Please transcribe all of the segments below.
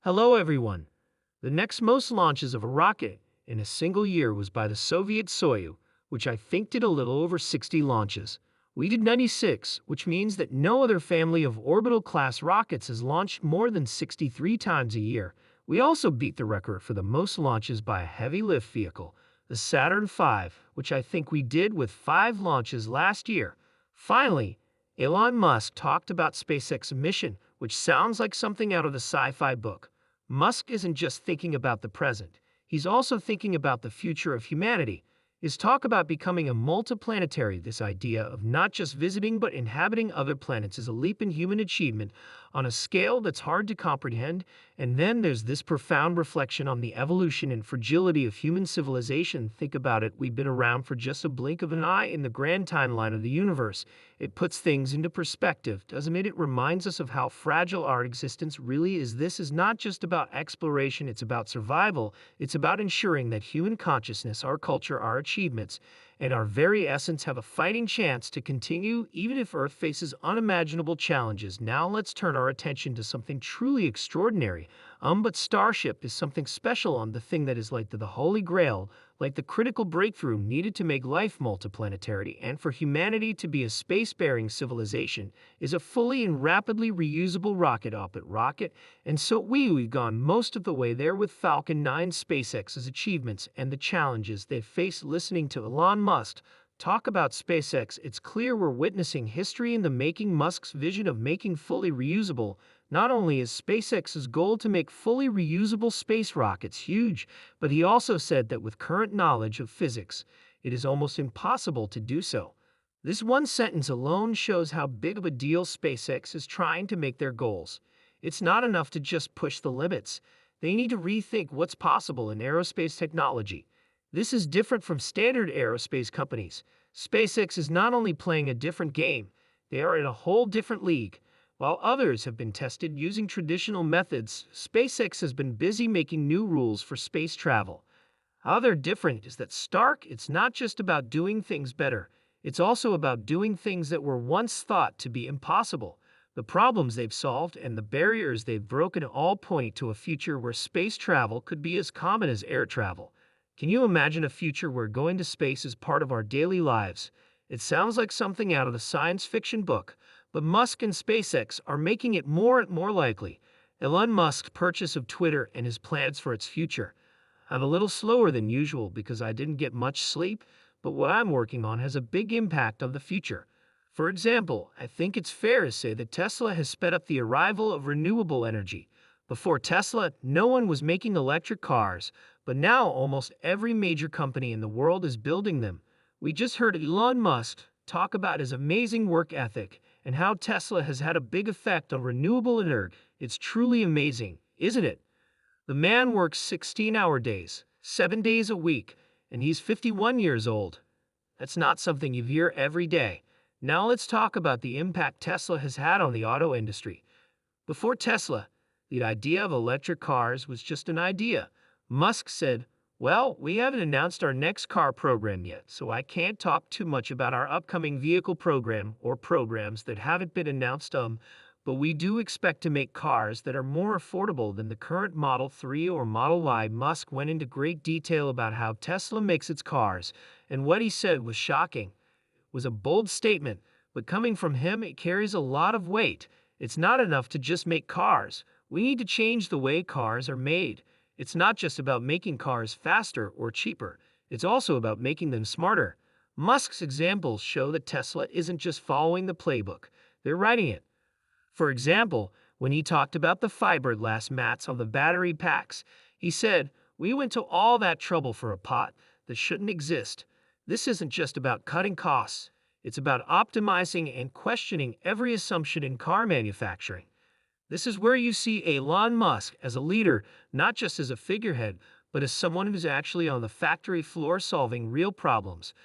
Hello, everyone. The next most launches of a rocket in a single year was by the Soviet Soyuz, which I think did a little over 60 launches. We did 96, which means that no other family of orbital class rockets has launched more than 63 times a year. We also beat the record for the most launches by a heavy lift vehicle, the Saturn V, which I think we did with 5 launches last year. Finally, Elon Musk talked about SpaceX mission, which sounds like something out of a sci-fi book. Musk isn't just thinking about the present, he's also thinking about the future of humanity. His talk about becoming a multiplanetary, this idea of not just visiting but inhabiting other planets, is a leap in human achievement on a scale that's hard to comprehend. And then there's this profound reflection on the evolution and fragility of human civilization. Think about it, we've been around for just a blink of an eye in the grand timeline of the universe. It puts things into perspective, doesn't it? It reminds us of how fragile our existence really is. This is not just about exploration, it's about survival. It's about ensuring that human consciousness, our culture, our achievements, and our very essence have a fighting chance to continue even if Earth faces unimaginable challenges. Now let's turn our attention to something truly extraordinary. But Starship is something special, on the thing that is like the Holy Grail, like the critical breakthrough needed to make life multiplanetary and for humanity to be a space-faring civilization, is a fully and rapidly reusable rocket. And so we've gone most of the way there with Falcon 9. SpaceX's achievements and the challenges they've faced. Listening to Elon Musk talk about SpaceX, it's clear we're witnessing history in the making. Musk's vision of making fully reusable. Not only is SpaceX's goal to make fully reusable space rockets huge, but he also said that with current knowledge of physics, it is almost impossible to do so. This one sentence alone shows how big of a deal SpaceX is trying to make their goals. It's not enough to just push the limits. They need to rethink what's possible in aerospace technology. This is different from standard aerospace companies. SpaceX is not only playing a different game, they are in a whole different league. While others have been tested using traditional methods, SpaceX has been busy making new rules for space travel. How they're different is that it's not just about doing things better, it's also about doing things that were once thought to be impossible. The problems they've solved and the barriers they've broken all point to a future where space travel could be as common as air travel. Can you imagine a future where going to space is part of our daily lives? It sounds like something out of a science fiction book, but Musk and SpaceX are making it more and more likely. Elon Musk's purchase of Twitter and his plans for its future. I'm a little slower than usual because I didn't get much sleep, but what I'm working on has a big impact on the future. For example, I think it's fair to say that Tesla has sped up the arrival of renewable energy. Before Tesla, no one was making electric cars, but now almost every major company in the world is building them. We just heard Elon Musk talk about his amazing work ethic and how Tesla has had a big effect on renewable energy. It's truly amazing, isn't it? The man works 16-hour days, 7 days a week, and he's 51 years old. That's not something you hear every day. Now let's talk about the impact Tesla has had on the auto industry. Before Tesla, the idea of electric cars was just an idea. Musk said, "Well, we haven't announced our next car program yet, so I can't talk too much about our upcoming vehicle program or programs that haven't been announced, but we do expect to make cars that are more affordable than the current Model 3 or Model Y." Musk went into great detail about how Tesla makes its cars, and what he said was shocking. It was a bold statement, but coming from him, it carries a lot of weight. It's not enough to just make cars. We need to change the way cars are made. It's not just about making cars faster or cheaper. It's also about making them smarter. Musk's examples show that Tesla isn't just following the playbook. They're writing it. For example, when he talked about the fiberglass mats on the battery packs, he said, "We went to all that trouble for a pot that shouldn't exist." This isn't just about cutting costs. It's about optimizing and questioning every assumption in car manufacturing. This is where you see Elon Musk as a leader, not just as a figurehead, but as someone who's actually on the factory floor solving real problems.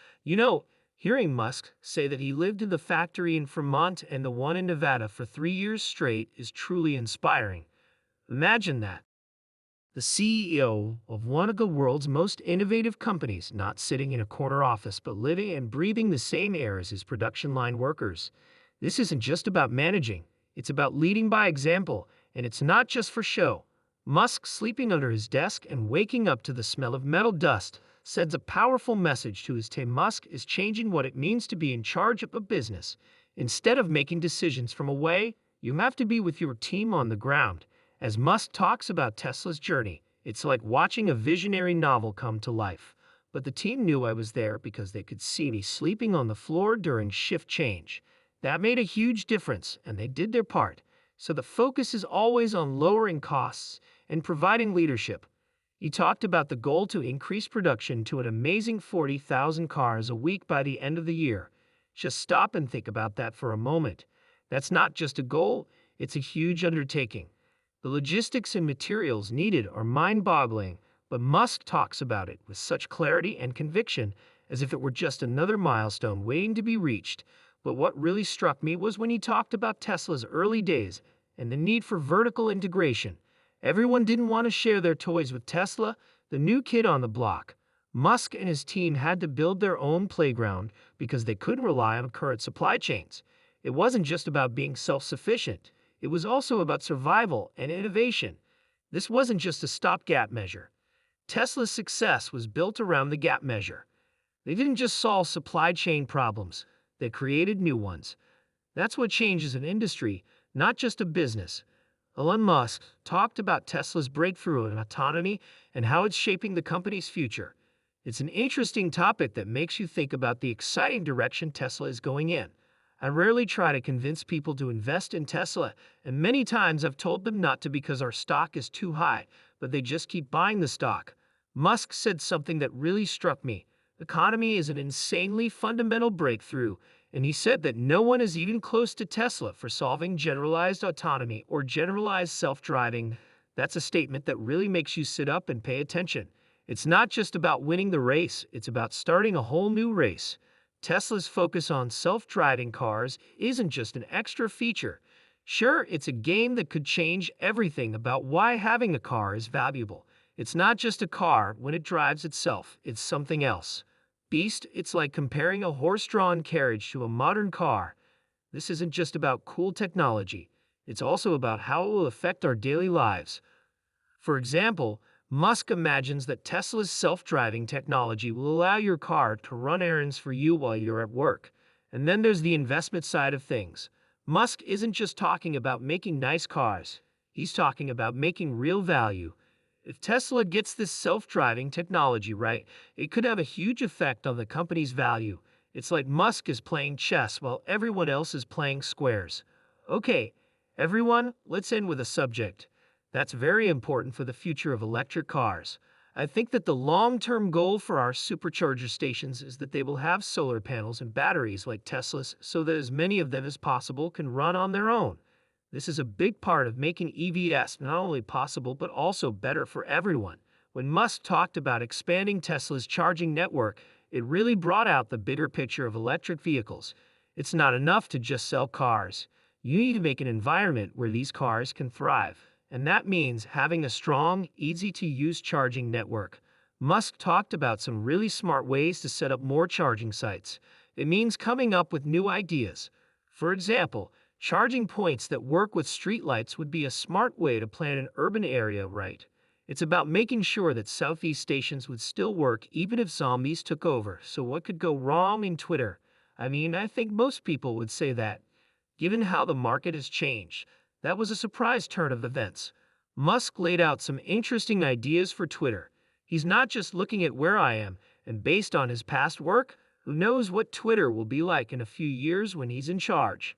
Hearing Musk say that he lived in the factory in Fremont and the one in Nevada for 3 years straight is truly inspiring. Imagine that. The CEO of one of the world's most innovative companies, not sitting in a corner office, but living and breathing the same air as his production line workers. This isn't just about managing. It's about leading by example, and it's not just for show. Musk sleeping under his desk and waking up to the smell of metal dust sends a powerful message to his team. Musk is changing what it means to be in charge of a business. Instead of making decisions from away, you have to be with your team on the ground. As Musk talks about Tesla's journey, it's like watching a visionary novel come to life. But the team knew I was there because they could see me sleeping on the floor during shift change. That made a huge difference, and they did their part. So the focus is always on lowering costs and providing leadership. He talked about the goal to increase production to an amazing 40,000 cars a week by the end of the year. Just stop and think about that for a moment. That's not just a goal, it's a huge undertaking. The logistics and materials needed are mind-boggling, but Musk talks about it with such clarity and conviction as if it were just another milestone waiting to be reached. But what really struck me was when he talked about Tesla's early days and the need for vertical integration. Everyone didn't want to share their toys with Tesla, the new kid on the block. Musk and his team had to build their own playground because they couldn't rely on current supply chains. It wasn't just about being self-sufficient. It was also about survival and innovation. This wasn't just a stopgap measure. Tesla's success was built around the gap measure. They didn't just solve supply chain problems, they created new ones. That's what changes an industry, not just a business. Elon Musk talked about Tesla's breakthrough in autonomy and how it's shaping the company's future. It's an interesting topic that makes you think about the exciting direction Tesla is going in. I rarely try to convince people to invest in Tesla, and many times I've told them not to because our stock is too high, but they just keep buying the stock. Musk said something that really struck me. Economy is an insanely fundamental breakthrough, and he said that no one is even close to Tesla for solving generalized autonomy or generalized self-driving. That's a statement that really makes you sit up and pay attention. It's not just about winning the race, it's about starting a whole new race. Tesla's focus on self-driving cars isn't just an extra feature. Sure, it's a game that could change everything about why having a car is valuable. It's not just a car when it drives itself, it's something else. Beast, it's like comparing a horse-drawn carriage to a modern car. This isn't just about cool technology. It's also about how it will affect our daily lives. For example, Musk imagines that Tesla's self-driving technology will allow your car to run errands for you while you're at work. And then there's the investment side of things. Musk isn't just talking about making nice cars. He's talking about making real value. If Tesla gets this self-driving technology right, it could have a huge effect on the company's value. It's like Musk is playing chess while everyone else is playing squares. Okay, everyone, let's end with a subject that's very important for the future of electric cars. I think that the long-term goal for our supercharger stations is that they will have solar panels and batteries like Tesla's so that as many of them as possible can run on their own. This is a big part of making EVs not only possible but also better for everyone. When Musk talked about expanding Tesla's charging network, it really brought out the bigger picture of electric vehicles. It's not enough to just sell cars. You need to make an environment where these cars can thrive. And that means having a strong, easy-to-use charging network. Musk talked about some really smart ways to set up more charging sites. It means coming up with new ideas. For example, charging points that work with streetlights would be a smart way to plan an urban area right. It's about making sure that Southeast stations would still work even if zombies took over. So what could go wrong in Twitter? I think most people would say that. Given how the market has changed, that was a surprise turn of events. Musk laid out some interesting ideas for Twitter. He's not just looking at where I am, and based on his past work, who knows what Twitter will be like in a few years when he's in charge.